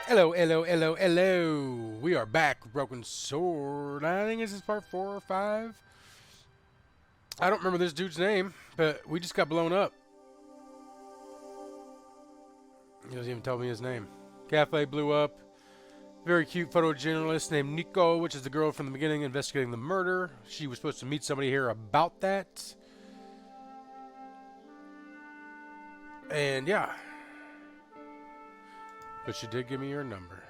Hello, hello, hello, hello. We are back with Broken Sword. I think this is part 4 or 5. I don't remember this dude's name, but we just got blown up. He doesn't even tell me his name. Cafe blew up. Very cute photojournalist named Nico, which is the girl from the beginning investigating the murder. She was supposed to meet somebody here about that. And yeah. But she did give me your number.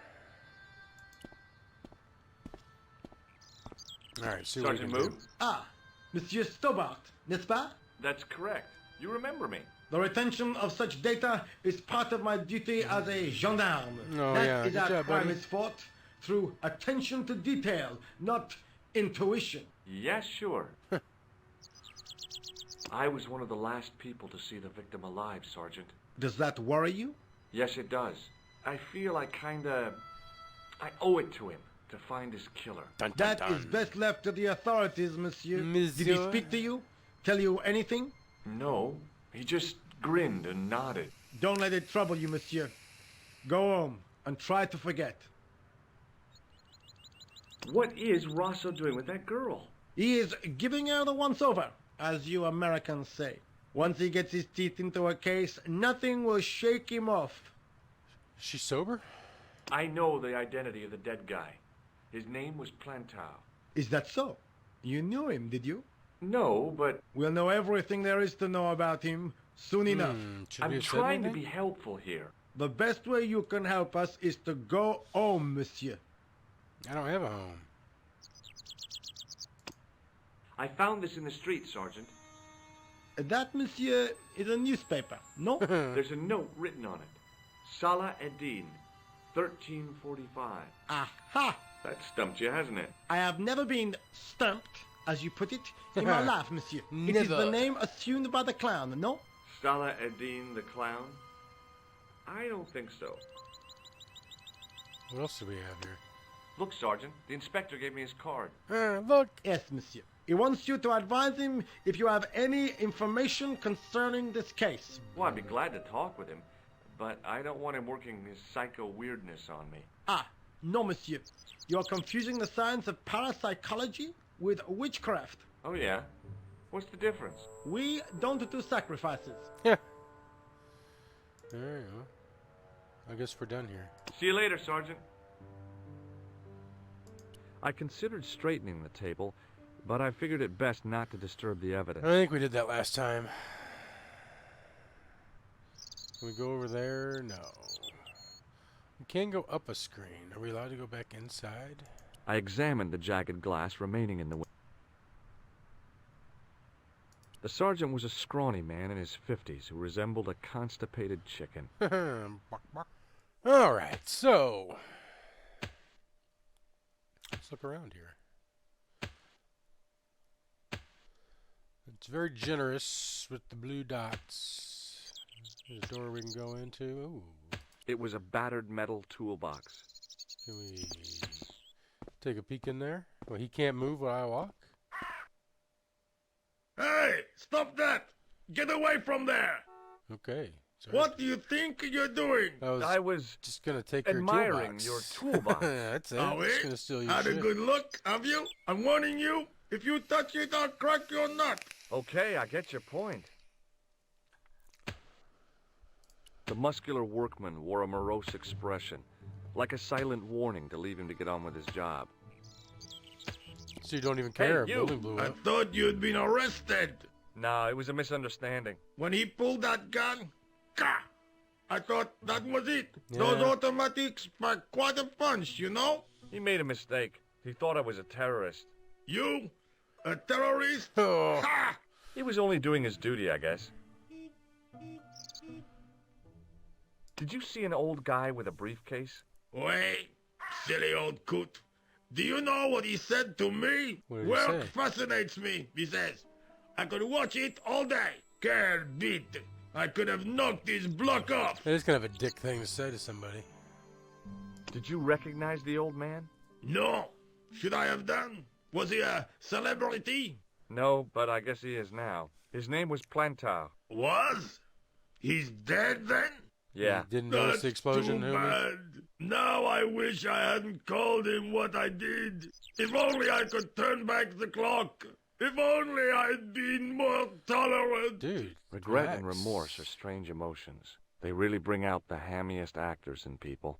Alright, see what we can do. Ah, Monsieur Stobart, n'est-ce pas? That's correct. You remember me. The retention of such data is part of my duty as a gendarme. Oh, That yeah. is Good how job, crime buddy. is fought, through attention to detail, not intuition. Yes, sure. I was one of the last people to see the victim alive, Sergeant. Does that worry you? Yes, it does. I feel I owe it to him to find his killer. Dun, dun, That dun. is best left to the authorities, monsieur. Did Monsieur. he speak to you? Tell you anything? No, he just grinned and nodded. Don't let it trouble you, monsieur. Go home and try to forget. What is Rosso doing with that girl? He is giving her the once-over, as you Americans say. Once he gets his teeth into a case, nothing will shake him off. She's sober? I know the identity of the dead guy. His name was Plantau. Is that so? You knew him, did you? No, but We'll know everything there is to know about him soon enough. Should we I'm have said trying to anything? be helpful here. The best way you can help us is to go home, monsieur. I don't have a home. I found this in the street, Sergeant. That, monsieur, is a newspaper, no? There's a note written on it. Salah Eddin, 1345. Aha! That stumped you, hasn't it? I have never been stumped, as you put it, in my life, monsieur. It is the Never. name assumed by the clown, no? Salah Eddin the clown? I don't think so. What else do we have here? Look, Sergeant, the inspector gave me his card. Look. Yes, monsieur. He wants you to advise him if you have any information concerning this case. Well, I'd be glad to talk with him, but I don't want him working his psycho weirdness on me. Ah, no, monsieur. You are confusing the science of parapsychology with witchcraft. Oh, yeah? What's the difference? We don't do sacrifices. Yeah. There you go. I guess we're done here. See you later, Sergeant. I considered straightening the table, but I figured it best not to disturb the I evidence. think we did that last time. Can we go over there? No. We can go up a screen. Are we allowed to go back inside? I examined the jagged glass remaining in the window. The sergeant was a scrawny man in his 50s who resembled a constipated chicken. Bark, bark. All right, so let's look around here. It's very generous with the blue dots. There's a door we can go into. Ooh. It was a battered metal toolbox. Can we take a peek in there? Well, he can't move while I walk. Hey, stop that! Get away from there! Okay. Sorry. What do you think you're doing? I was just gonna take your admiring toolbox. your toolbox. That's it. Are we? Just gonna steal your Had a shit. good look, have you? I'm warning you. If you touch it, I'll crack your nut. Okay, I get your point. The muscular workman wore a morose expression, like a silent warning to leave him to get on with his job. So you don't even care if you. building blew I up. thought you'd been arrested. No, it was a misunderstanding. When he pulled that gun, ka! I thought that was it. Yeah. Those automatics pack quite a punch, you know? He made a mistake. He thought I was a terrorist. You? A terrorist? Oh. Ha! He was only doing his duty, I guess. Did you see an old guy with a briefcase? Wait, silly old coot. Do you know what he said to me? What did he Work say? fascinates me, he says. I could watch it all day. Quel bit. I could have knocked his block off. That is kind of a dick thing to say to somebody. Did you recognize the old man? No. Should I have done? Was he a celebrity? No, but I guess he is now. His name was Plantau. Was? He's dead then? Yeah. You didn't notice the explosion, too Hooman? bad. Now I wish I hadn't called him what I did. If only I could turn back the clock. If only I'd been more tolerant. Dude, Regret and relax. remorse are strange emotions. They really bring out the hammiest actors in people.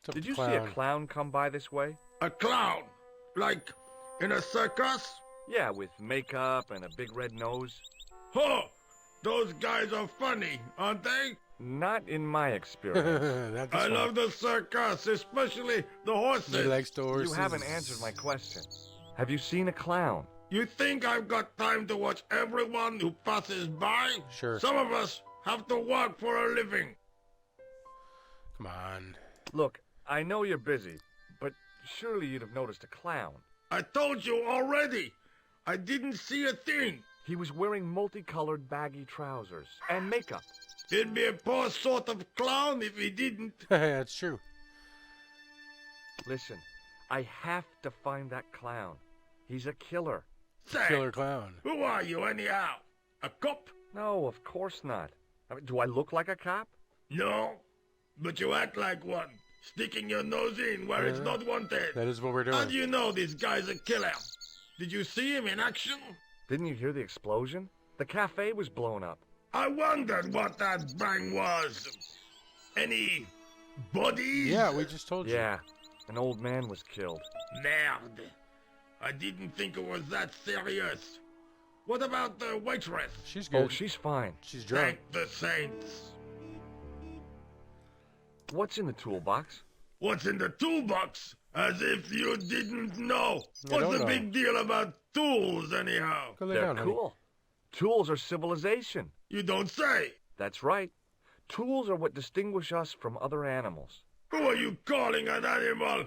What's up, Did you clown? see a clown come by this way? A clown? Like in a circus? Yeah, with makeup and a big red nose. Huh! Those guys are funny, aren't they? Not in my experience. That's I fine. love the circus, especially the He horses. likes the horses. You haven't answered my question. Have you seen a clown? You think I've got time to watch everyone who passes by? Sure. Some of us have to work for a living. Come on. Look, I know you're busy, but surely you'd have noticed a clown. I told you already. I didn't see a thing. He was wearing multicolored baggy trousers and makeup. He'd be a poor sort of clown if he didn't. That's true. Listen, I have to find that clown. He's a killer. Say, Killer clown. who are you anyhow? A cop? No, of course not. I mean, do I look like a cop? No, but you act like one, sticking your nose in where it's not wanted. That is what we're How doing. do you know this guy's a killer? Did you see him in action? Didn't you hear the explosion? The cafe was blown up. I wondered what that bang was. Any bodies? Yeah, we just told you. Yeah, an old man was killed. Merde. I didn't think it was that serious. What about the waitress? She's good. Oh, she's fine. She's drunk. Thank the saints. What's in the toolbox? What's in the toolbox? As if you didn't know. I What's don't the know. big deal about tools, anyhow? Go lay They're down, honey. cool. Tools are civilization. You don't say. That's right. Tools are what distinguish us from other animals. Who are you calling an animal?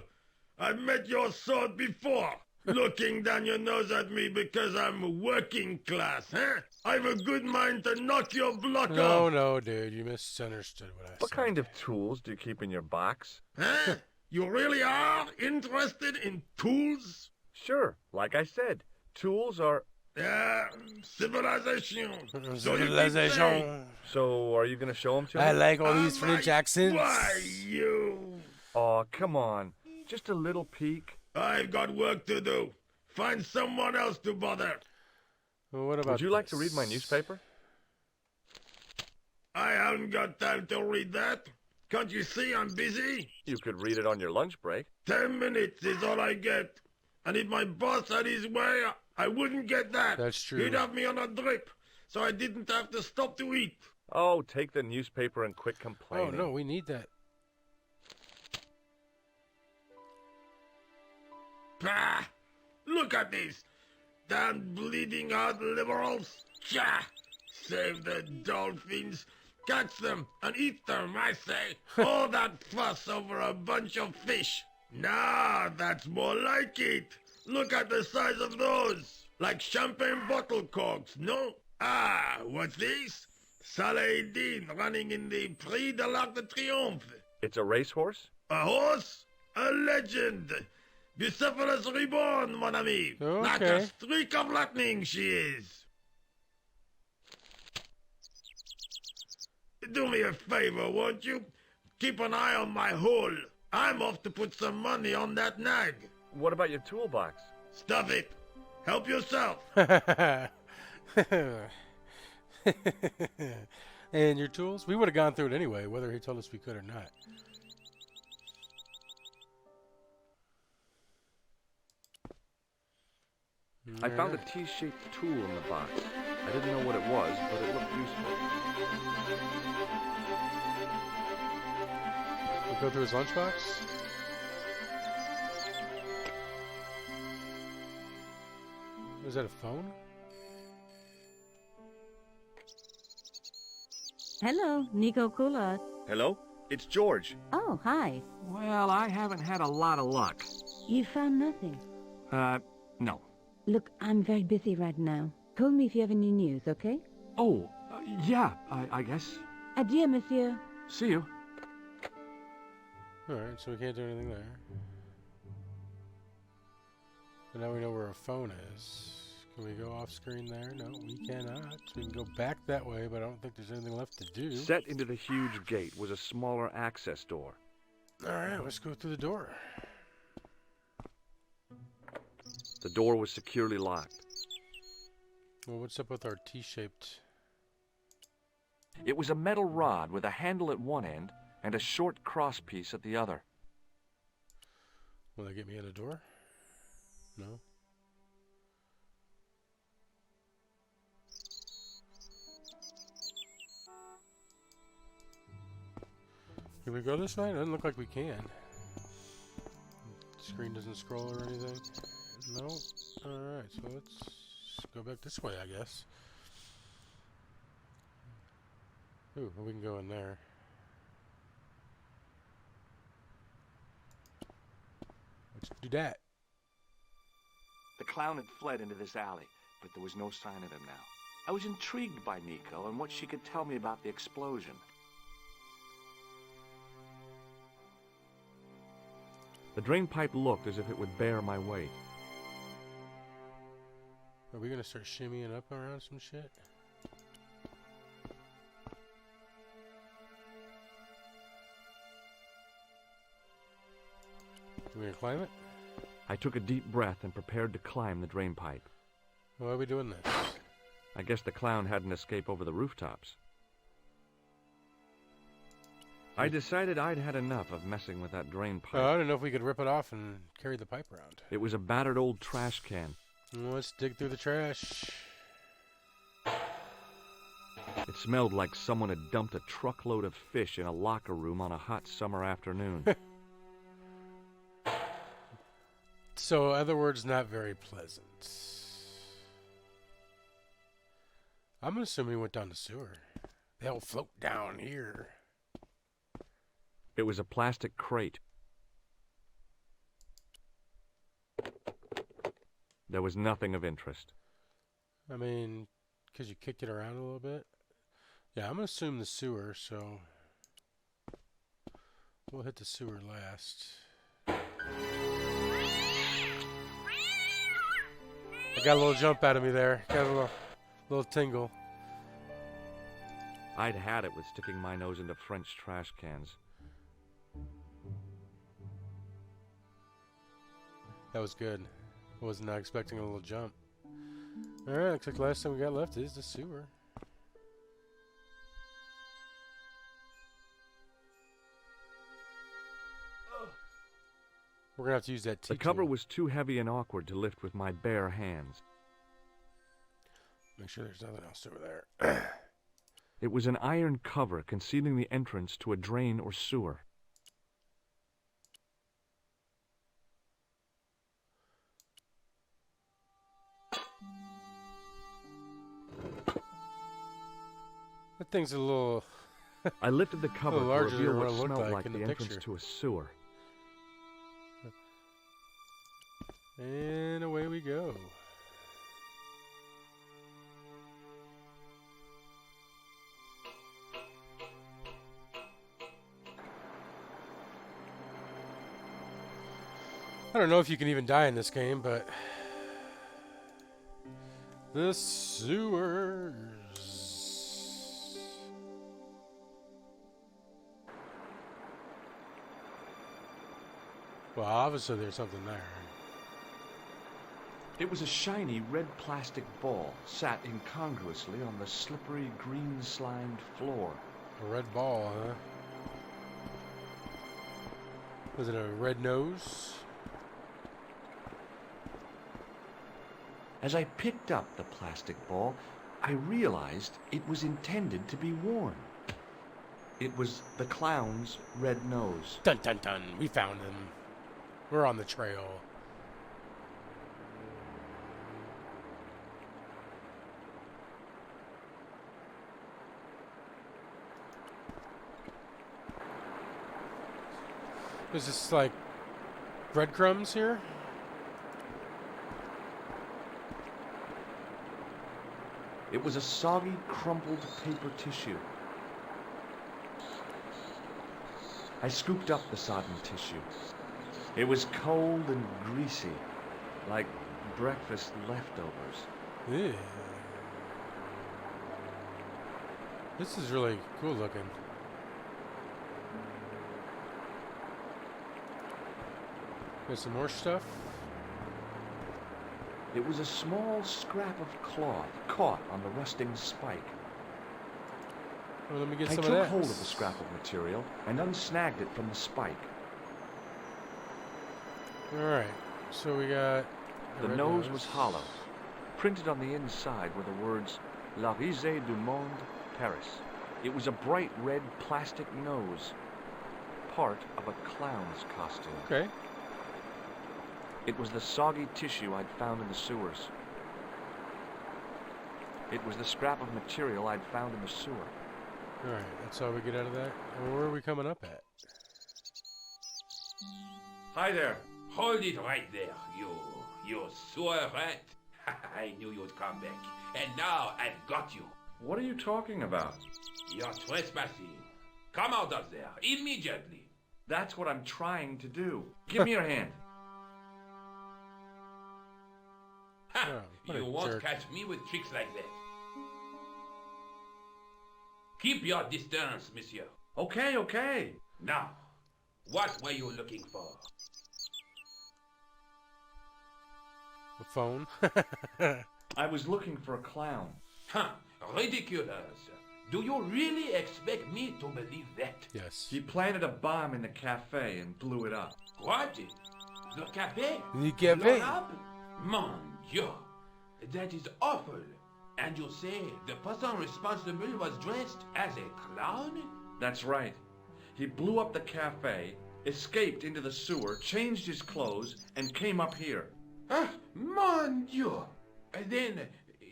I've met your sort before. Looking down your nose at me because I'm working class, huh? I've a good mind to knock your block No, off. no, dude. You misunderstood what I What said. kind of tools do you keep in your box? Huh? You really are interested in tools? Sure, like I said, tools are... Yeah, civilization. So you keep saying. Civilization. So, are you going to show them to me? I like all these I'm French like, accents. Why, you? Oh, come on. Just a little peek. I've got work to do. Find someone else to bother. Well, what about Would you like to this? read my newspaper? I haven't got time to read that. Can't you see I'm busy? You could read it on your lunch break. 10 minutes is all I get. And if my boss had his way, I wouldn't get that. That's true. He'd have me on a drip, so I didn't have to stop to eat. Oh, take the newspaper and quit Oh, complaining. no, we need that. Pah! Look at this. Damn bleeding heart liberals. Tcha! Save the dolphins. Catch them and eat them, I say. All that fuss over a bunch of fish. Nah, that's more like it. Look at the size of those. Like champagne bottle corks, no? Ah, what's this? Saladin running in the Prix de l'Arc de Triomphe. It's a racehorse? A horse? A legend. Bucephalus reborn, mon ami. Like a Okay. streak of lightning she is. Do me a favor, won't you? Keep an eye on my hole. I'm off to put some money on that nag. What about your toolbox? Stuff it. Help yourself. And your tools? We would have gone through it anyway, whether he told us we could or not. I found a T-shaped tool in the box. I didn't know what it was, but it looked useful. We'll go through his lunchbox. Is that a phone? Hello, Nico Coulard. Hello? It's George. Oh, hi. Well, I haven't had a lot of luck. You found nothing. No. Look, I'm very busy right now. Call me if you have any news, okay? Oh, yeah, I guess. Adieu, monsieur. See you. Alright, so we can't do anything there. But now we know where a phone is. Can we go off screen there? No, we cannot. We can go back that way, but I don't think there's anything left to do. Set into the huge gate was a smaller access door. Alright, let's go through the door. The door was securely locked. Well, what's up with our T-shaped... It was a metal rod with a handle at one end and a short crosspiece at the other. Will they get me in a door? No? Can we go this way? It doesn't look like we can. Screen doesn't scroll or anything. No? Alright, so let's go back this way, I guess. Ooh, well, we can go in there. Let's do that. The clown had fled into this alley, but there was no sign of him now. I was intrigued by Nico and what she could tell me about the explosion. The drain pipe looked as if it would bear my weight. Are we gonna start shimmying up around some shit? We gonna climb it? I took a deep breath and prepared to climb the drain pipe. Why are we doing this? I guess the clown had an escape over the rooftops. I decided I'd had enough of messing with that drain pipe. I don't know if we could rip it off and carry the pipe around. It was a battered old trash can. Well, let's dig through the trash. It smelled like someone had dumped a truckload of fish in a locker room on a hot summer afternoon. So, in other words, not very pleasant. I'm assuming we went down the sewer. They'll float down here. It was a plastic crate. There was nothing of interest. I mean, because you kicked it around a little bit. Yeah, I'm going to assume the sewer, so we'll hit the sewer last. I got a little jump out of me there. Got a little tingle. I'd had it with sticking my nose into French trash cans. That was good. I was not expecting a little jump. Alright, looks like the last thing we got left is the sewer. We're gonna have to use that T The cover was too heavy and awkward to lift with my bare hands. Make sure there's nothing else over there. It was an iron cover concealing the entrance to a drain or sewer. That thing's a little... I lifted the cover to larger than reveal what what it looked smelled like like in the the entrance picture. to a sewer. And away we go. I don't know if you can even die in this game, but... The sewers. Well, obviously there's something there. It was a shiny red plastic ball, sat incongruously on the slippery green-slimed floor. A red ball, huh? Was it a red nose? As I picked up the plastic ball, I realized it was intended to be worn. It was the clown's red nose. Dun dun dun, we found him. We're on the trail. Is this like breadcrumbs here? It was a soggy, crumpled paper tissue. I scooped up the sodden tissue. It was cold and greasy, like breakfast leftovers. Ew. This is really cool looking. There's some more stuff. It was a small scrap of cloth caught on the rusting spike. Well, let me get I some took of that. hold of the scrap of material and unsnagged it from the spike. Alright, so we got... The nose was hollow. Printed on the inside were the words, La Risée du Monde, Paris. It was a bright red plastic nose, part of a clown's costume. Okay. It was the soggy tissue I'd found in the sewers. It was the scrap of material I'd found in the sewer. Alright, that's all we get out of that. Well, where are we coming up at? Hi there. Hold it right there, you sewer rat. I knew you'd come back, and now I've got you. What are you talking about? You're trespassing. Come out of there, immediately. That's what I'm trying to do. Give me your hand. Ha! Oh, what You a won't jerk. catch me with tricks like that. Keep your distance, monsieur. Okay, okay. Now, what were you looking for? The phone? I was looking for a clown. Huh, ridiculous. Do you really expect me to believe that? Yes. He planted a bomb in the cafe and blew it up. What? The cafe? The cafe. Blown up? Mon Dieu, that is awful. And you say the person responsible was dressed as a clown? That's right. He blew up the cafe, escaped into the sewer, changed his clothes, and came up here. Ah, mon Dieu. Then,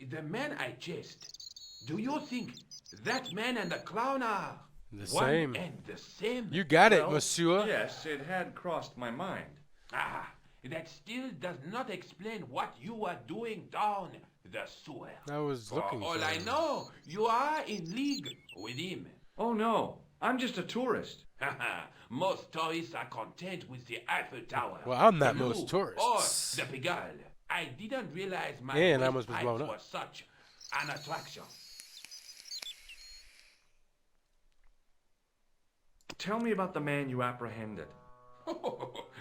the man I chased, do you think that man and the clown are The one same. and the same? You got it, Well, monsieur. Yes, it had crossed my mind. Ah, that still does not explain what you are doing down the sewer. I was For looking all for I him. know, you are in league with him. Oh no, I'm just a tourist. Most tourists are content with the Eiffel Tower. Well, I'm not the most Louvre, tourists. Or the Pigalle. I didn't realize my And I waist almost was height blown up. was such an attraction. Tell me about the man you apprehended.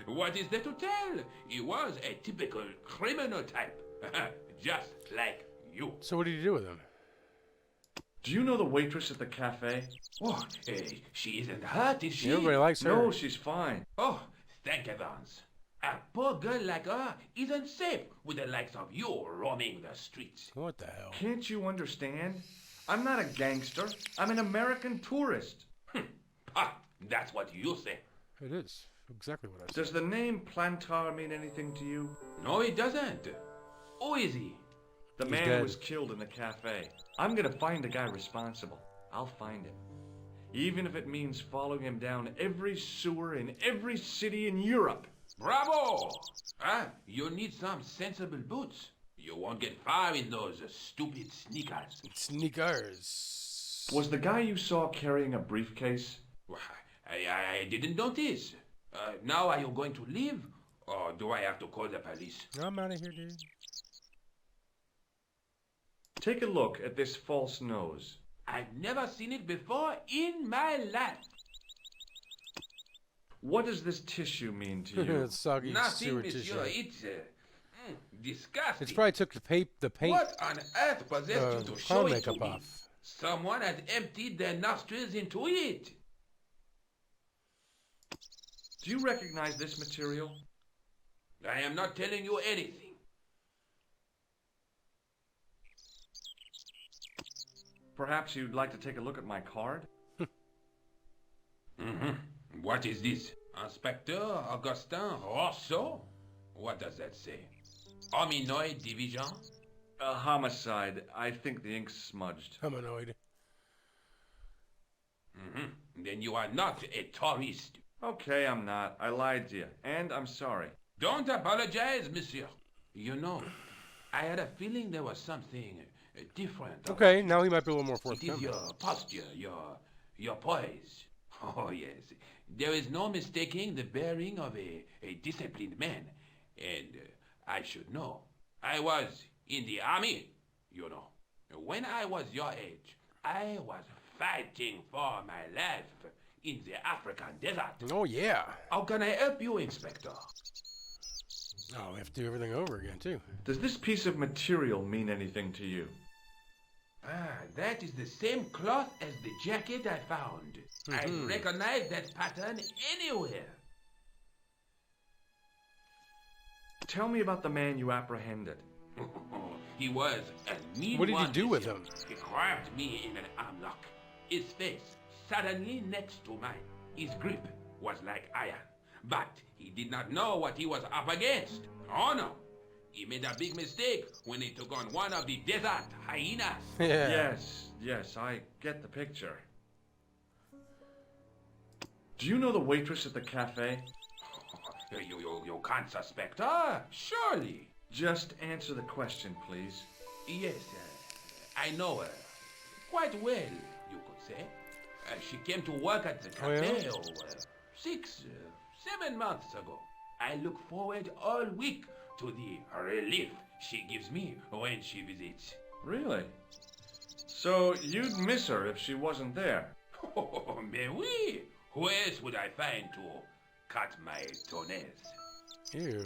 What is there to tell? He was a typical criminal type. Just like you. So what did you do with him? Do you know the waitress at the cafe? Oh, she isn't hurt, is she? Everybody likes her. No, she's fine. Oh, thank heavens. A poor girl like her isn't safe with the likes of you roaming the streets. What the hell? Can't you understand? I'm not a gangster. I'm an American tourist. Ah, that's what you say. It is. Exactly what I said. Does the name Plantar mean anything to you? No, it doesn't. Who is he? The He's man dead. who was killed in the cafe. I'm gonna find the guy responsible. I'll find him. Even if it means following him down every sewer in every city in Europe. Bravo! Ah, you need some sensible boots. You won't get far in those stupid sneakers. Sneakers. Was the guy you saw carrying a briefcase? Why, I didn't notice. Now are you going to leave? Or do I have to call the police? I'm out of here, dude. Take a look at this false nose. I've never seen it before in my life. What does this tissue mean to you? It's soggy Nothing, sewer monsieur. tissue. It's disgusting. It's probably took the paint, What on earth possessed you to show clown it to makeup me? off. Someone had emptied their nostrils into it. Do you recognize this material? I am not telling you anything. Perhaps you'd like to take a look at my card? What is this? Inspector Augustin Rousseau? What does that say? Hominoid Division? A homicide. I think the ink's smudged. Humanoid. Then you are not a tourist. Okay, I'm not. I lied to you. And I'm sorry. Don't apologize, monsieur. You know, I had a feeling there was something different. Okay, now he might be a little more It is forthcoming. your posture, your poise. Oh, yes. There is no mistaking the bearing of a disciplined man. And I should know. I was in the army. you know. When I was your age, I was fighting for my life in the African desert. Oh, yeah. How can I help you, Inspector? Oh, we have to do everything over again, too. Does this piece of material mean anything to you? Ah, that is the same cloth as the jacket I found. I recognize that pattern anywhere. Tell me about the man you apprehended. He was a mean What did you one, do with monsieur. him? He grabbed me in an arm lock. His face suddenly next to mine. His grip was like iron. But he did not know what he was up against. Oh no. He made a big mistake when he took on one of the desert hyenas. Yeah. Yes, I get the picture. Do you know the waitress at the cafe? You can't suspect her, surely. Just answer the question, please. Yes, I know her. Quite well, you could say. She came to work at the Oh, yeah? cafe 7 months ago. I look forward all week to the relief she gives me when she visits. Really? So you'd miss her if she wasn't there? Oh, mais oui. Who else would I find to cut my toenails? Ew.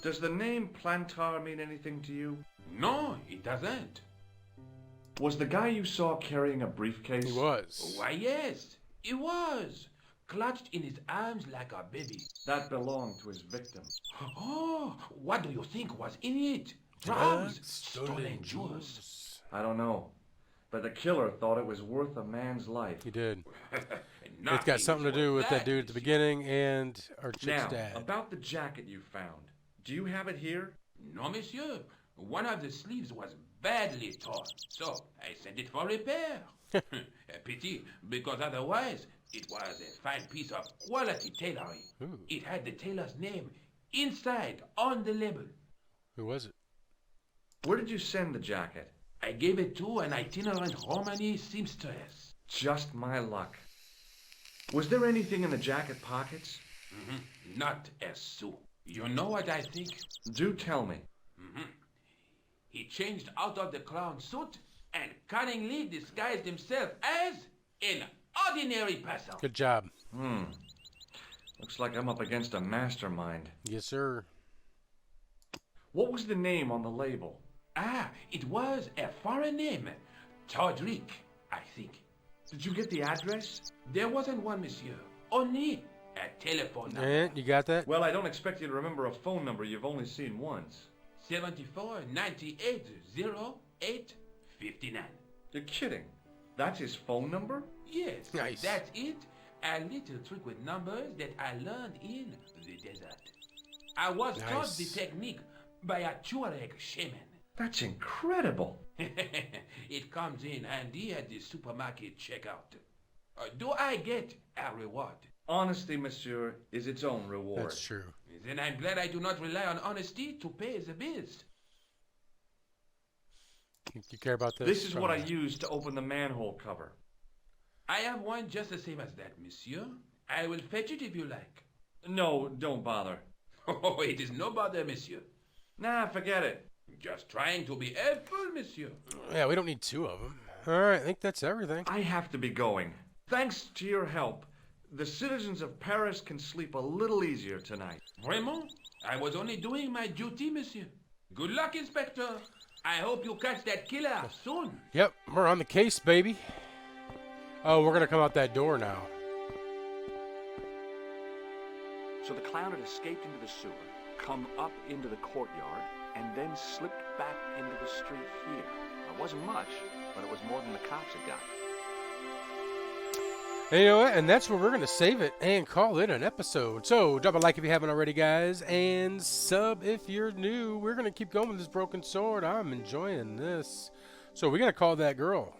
Does the name Plantar mean anything to you? No, it doesn't. Was the guy you saw carrying a briefcase? He was. Why, yes, it was. Clutched in his arms like a baby. That belonged to his victim. Oh, what do you think was in it? Drugs, stolen jewels. I don't know. But the killer thought it was worth a man's life. He did. It's Nothing got something to do with that dude at the monsieur. beginning and our chick's Now, dad. about the jacket you found. Do you have it here? No, monsieur. One of the sleeves was badly torn, so I sent it for repair. A pity, because otherwise it was a fine piece of quality tailoring. Ooh. It had the tailor's name inside on the label. Who was it? Where did you send the jacket? I gave it to an itinerant Romani seamstress. Just my luck. Was there anything in the jacket pockets? Not a sou. You know what I think? Do tell me. He changed out of the clown suit and cunningly disguised himself as an ordinary person. Good job. Looks like I'm up against a mastermind. Yes, sir. What was the name on the label? Ah, it was a foreign name. Todrick, I think. Did you get the address? There wasn't one, monsieur. Only a telephone number. And you got that? Well, I don't expect you to remember a phone number you've only seen once. 74 98 08 59. You're kidding. That's his phone number? Yes, Nice. that's it. A little trick with numbers that I learned in the desert. I was taught the Nice. technique by a Tuareg shaman. That's incredible. It comes in handy at the supermarket checkout. Do I get a reward? Honesty, monsieur, is its own reward. That's true. Then I'm glad I do not rely on honesty to pay the bills. You care about this? This is what I Probably. used to open the manhole cover. I have one just the same as that, monsieur. I will fetch it if you like. No, don't bother. Oh, it is no bother, monsieur. Nah, forget it. Just trying to be helpful, monsieur. Yeah, we don't need two of them. All right, I think that's everything. I have to be going. Thanks to your help, the citizens of Paris can sleep a little easier tonight. Vraiment? I was only doing my duty, monsieur. Good luck, Inspector. I hope you catch that killer soon. Yep, we're on the case, baby. Oh, we're gonna come out that door now. So the clown had escaped into the sewer, come up into the courtyard, and then slipped back into the street here. It wasn't much, but it was more than the cops had got. And you know what? And that's where we're gonna save it and call it an episode. So drop a like if you haven't already, guys, and sub if you're new. We're gonna keep going with this broken sword. I'm enjoying this. So we're gonna call that girl.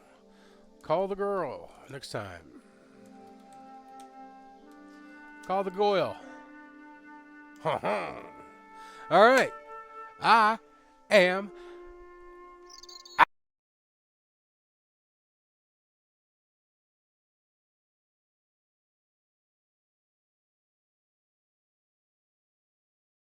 Call the girl next time. Call the Goyle. All right. I am